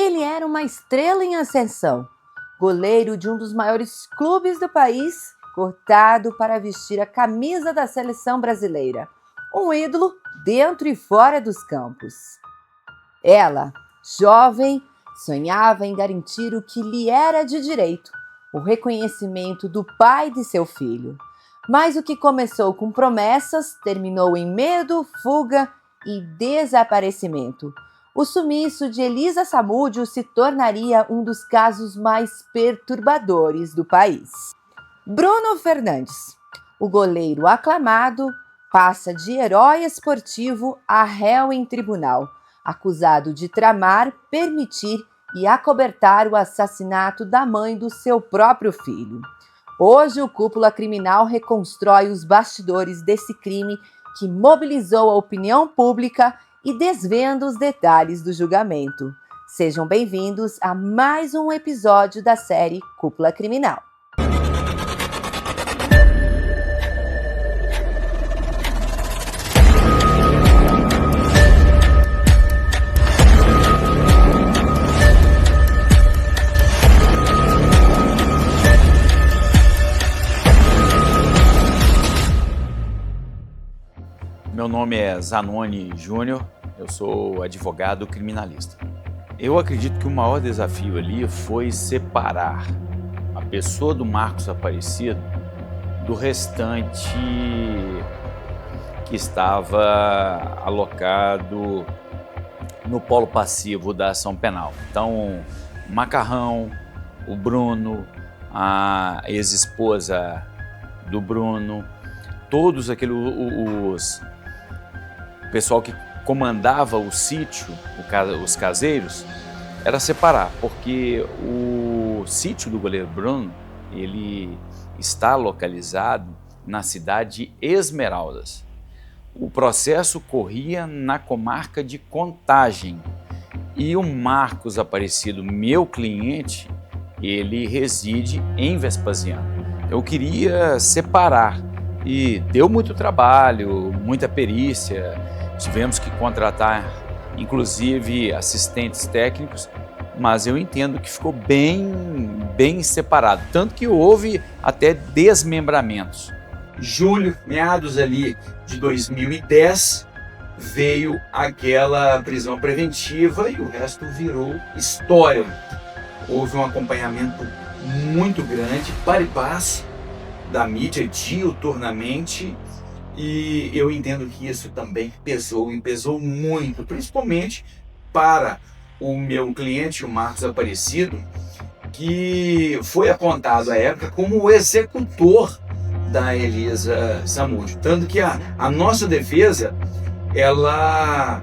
Ele era uma estrela em ascensão, goleiro de um dos maiores clubes do país, cortado para vestir a camisa da seleção brasileira. Um ídolo dentro e fora dos campos. Ela, jovem, sonhava em garantir o que lhe era de direito, o reconhecimento do pai de seu filho. Mas o que começou com promessas terminou em medo, fuga e desaparecimento. O sumiço de Elisa Samúdio se tornaria um dos casos mais perturbadores do país. Bruno Fernandes, o goleiro aclamado, passa de herói esportivo a réu em tribunal, acusado de tramar, permitir e acobertar o assassinato da mãe do seu próprio filho. Hoje, o Cúpula Criminal reconstrói os bastidores desse crime que mobilizou a opinião pública e desvenda os detalhes do julgamento. Sejam bem-vindos a mais um episódio da série Cúpula Criminal. Meu nome é Zanoni Júnior, eu sou advogado criminalista. Eu acredito que o maior desafio ali foi separar a pessoa do Marcos Aparecido do restante que estava alocado no polo passivo da ação penal. Então, o Macarrão, o Bruno, a ex-esposa do Bruno, todos aqueles o pessoal que comandava o sítio, os caseiros, era separar, porque o sítio do goleiro Bruno, ele está localizado na cidade de Esmeraldas. O processo corria na comarca de Contagem e o Marcos Aparecido, meu cliente, ele reside em Vespasiano. Eu queria separar e deu muito trabalho, muita perícia. Tivemos que contratar, inclusive, assistentes técnicos, mas eu entendo que ficou bem separado, tanto que houve até desmembramentos. Julho, meados ali de 2010, veio aquela prisão preventiva e o resto virou história. Houve um acompanhamento muito grande, para e passe, da mídia diuturnamente. E eu entendo que isso também pesou muito, principalmente para o meu cliente, o Marcos Aparecido, que foi apontado à época como o executor da Elisa Samúdio. Tanto que a nossa defesa, ela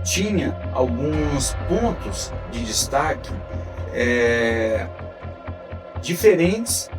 tinha alguns pontos de destaque diferentes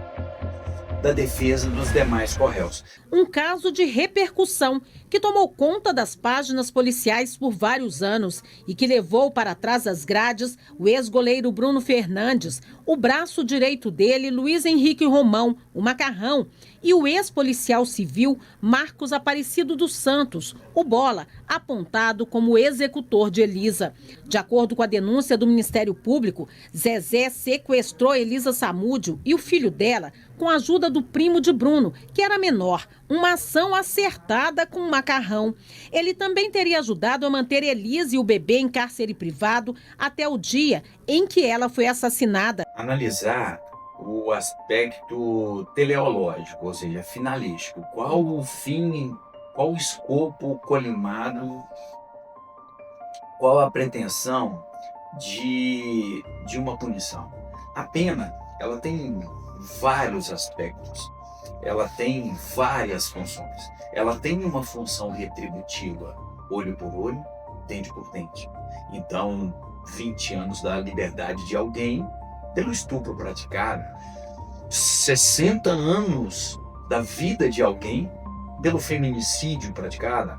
da defesa dos demais réus. Um caso de repercussão que tomou conta das páginas policiais por vários anos e que levou para trás das grades o ex-goleiro Bruno Fernandes, o braço direito dele, Luiz Henrique Romão, o Macarrão, e o ex-policial civil Marcos Aparecido dos Santos, o Bola, apontado como executor de Elisa. De acordo com a denúncia do Ministério Público, Zezé sequestrou Elisa Samúdio e o filho dela com a ajuda do primo de Bruno, que era menor, uma ação acertada com o Macarrão. Ele também teria ajudado a manter Elisa e o bebê em cárcere privado até o dia em que ela foi assassinada. Analisar o aspecto teleológico, ou seja, finalístico. Qual o fim, qual o escopo colimado, qual a pretensão de uma punição. A pena, ela tem vários aspectos, ela tem várias funções. Ela tem uma função retributiva, olho por olho, dente por dente. Então, 20 anos da liberdade de alguém pelo estupro praticado, 60 anos da vida de alguém pelo feminicídio praticado.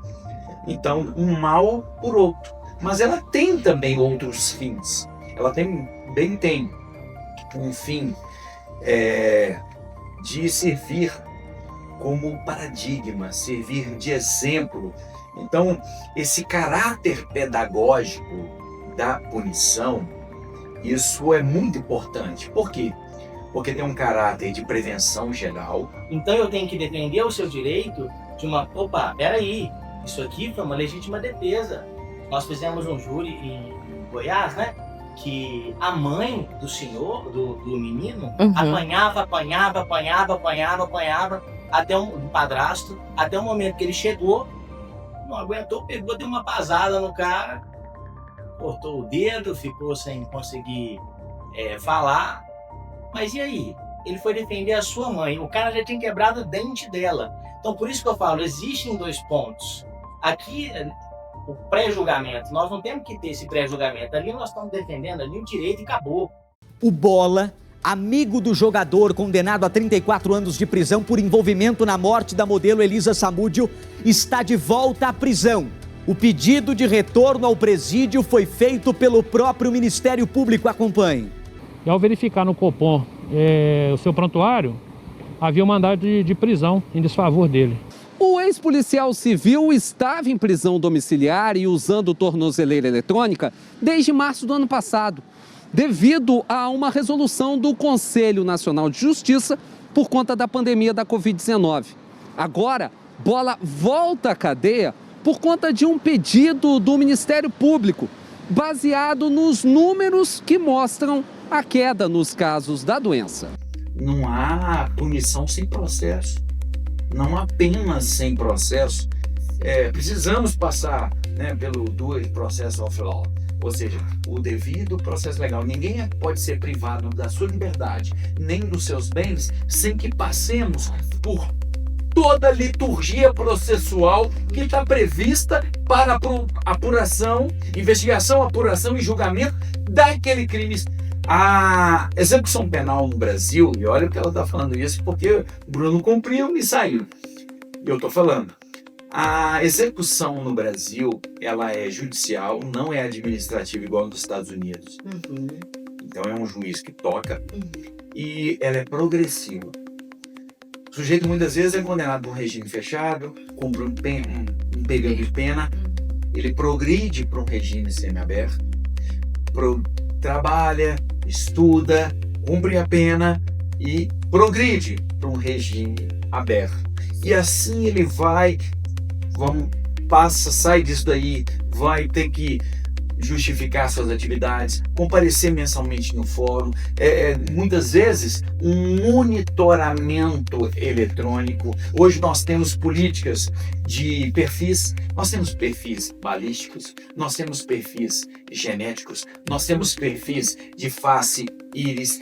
Então, um mal por outro. Mas ela tem também outros fins. Ela também tem um fim de servir como paradigma, servir de exemplo. Então, esse caráter pedagógico da punição, Isso é muito importante. Por quê? Porque tem um caráter de prevenção geral. Então eu tenho que defender o seu direito de uma... Opa, peraí, isso aqui foi uma legítima defesa. Nós fizemos um júri em Goiás, né? Que a mãe do senhor, do menino, apanhava, até um padrasto, até o momento que ele chegou, não aguentou, pegou, deu uma pasada no cara, cortou o dedo, ficou sem conseguir falar. Mas e aí? Ele foi defender a sua mãe, o cara já tinha quebrado o dente dela. Então por isso que eu falo, existem 2 pontos. Aqui, o pré-julgamento, nós não temos que ter esse pré-julgamento. Ali nós estamos defendendo ali o direito e acabou. O Bola, amigo do jogador condenado a 34 anos de prisão por envolvimento na morte da modelo Elisa Samúdio, está de volta à prisão. O pedido de retorno ao presídio foi feito pelo próprio Ministério Público. Acompanhe. E ao verificar no Copom o seu prontuário, havia um mandado de prisão em desfavor dele. O ex-policial civil estava em prisão domiciliar e usando tornozeleira eletrônica desde março do ano passado, devido a uma resolução do Conselho Nacional de Justiça por conta da pandemia da Covid-19. Agora, Bola volta à cadeia por conta de um pedido do Ministério Público, baseado nos números que mostram a queda nos casos da doença. Não há punição sem processo. Não há pena sem processo. Precisamos passar, né, pelo due process of law, ou seja, o devido processo legal. Ninguém pode ser privado da sua liberdade, nem dos seus bens, sem que passemos por toda a liturgia processual que está prevista para apuração, investigação, apuração e julgamento daquele crime. A execução penal no Brasil, e olha que ela está falando isso porque o Bruno cumpriu e saiu. Eu estou falando. A execução no Brasil, ela é judicial, não é administrativa igual nos Estados Unidos. Então é um juiz que toca e ela é progressiva. O sujeito muitas vezes é condenado por um regime fechado, cumpre um período de pena, ele progride para um regime semiaberto, trabalha, estuda, cumpre a pena e progride para um regime aberto. E assim ele sai disso daí, vai ter que justificar suas atividades, comparecer mensalmente no fórum, muitas vezes um monitoramento eletrônico. Hoje nós temos políticas de perfis, nós temos perfis balísticos, nós temos perfis genéticos, nós temos perfis de face, íris.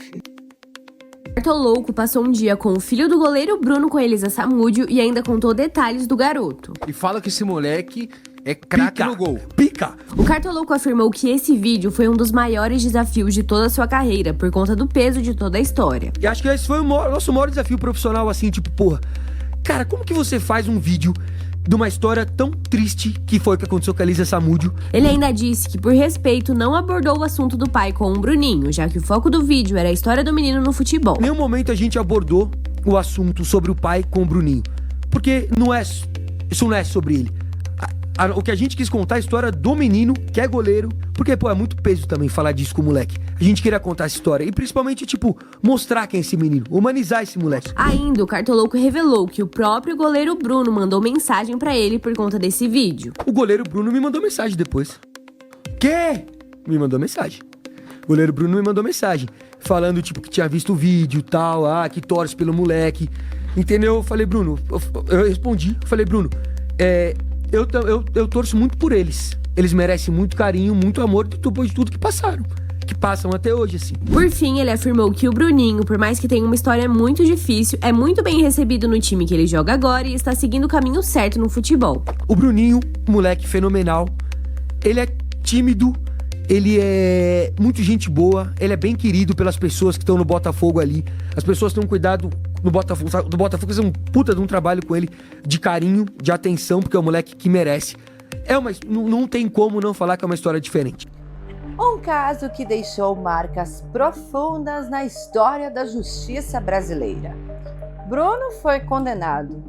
Cartolouco passou um dia com o filho do goleiro Bruno com Elisa Samúdio e ainda contou detalhes do garoto. E fala que esse moleque é craque no gol. Pica! O Cartolouco afirmou que esse vídeo foi um dos maiores desafios de toda a sua carreira, por conta do peso de toda a história. E acho que esse foi o nosso maior desafio profissional, assim, tipo, porra, cara, como que você faz um vídeo de uma história tão triste que foi o que aconteceu com a Elisa Samúdio? Ele ainda disse que, por respeito, não abordou o assunto do pai com o Bruninho, já que o foco do vídeo era a história do menino no futebol. Em nenhum momento a gente abordou o assunto sobre o pai com o Bruninho, porque isso não é sobre ele. O que a gente quis contar é a história do menino, que é goleiro, porque, pô, é muito peso também falar disso com o moleque. A gente queria contar essa história e, principalmente, tipo, mostrar quem é esse menino, humanizar esse moleque. Ainda, o Cartolouco revelou que o próprio goleiro Bruno mandou mensagem pra ele por conta desse vídeo. O goleiro Bruno me mandou mensagem depois. Quê? Me mandou mensagem. O goleiro Bruno me mandou mensagem, falando, tipo, que tinha visto o vídeo e tal, que torce pelo moleque. Entendeu? Eu falei, Bruno, eu respondi, falei, Bruno, eu torço muito por eles. Eles merecem muito carinho, muito amor depois de tudo que passaram. Que passam até hoje, assim. Por fim, ele afirmou que o Bruninho, por mais que tenha uma história muito difícil, é muito bem recebido no time que ele joga agora e está seguindo o caminho certo no futebol. O Bruninho, moleque fenomenal. Ele é tímido, ele é muito gente boa, ele é bem querido pelas pessoas que estão no Botafogo ali. As pessoas têm um cuidado no Botafogo, fazem um puta de um trabalho com ele, de carinho, de atenção, porque é um moleque que merece. Não tem como não falar que é uma história diferente. Um caso que deixou marcas profundas na história da justiça brasileira. Bruno foi condenado,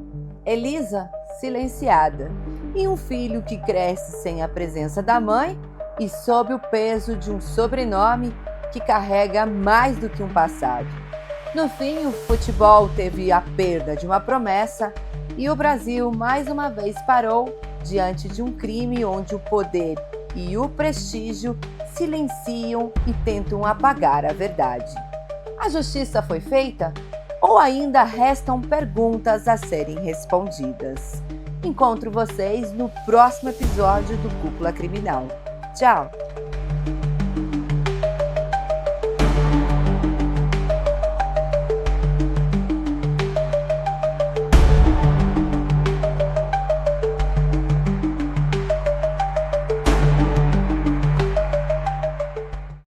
Elisa silenciada, e um filho que cresce sem a presença da mãe e sob o peso de um sobrenome que carrega mais do que um passado. No fim, o futebol teve a perda de uma promessa e o Brasil mais uma vez parou diante de um crime onde o poder e o prestígio silenciam e tentam apagar a verdade. A justiça foi feita? Ou ainda restam perguntas a serem respondidas? Encontro vocês no próximo episódio do Cúpula Criminal. Tchau!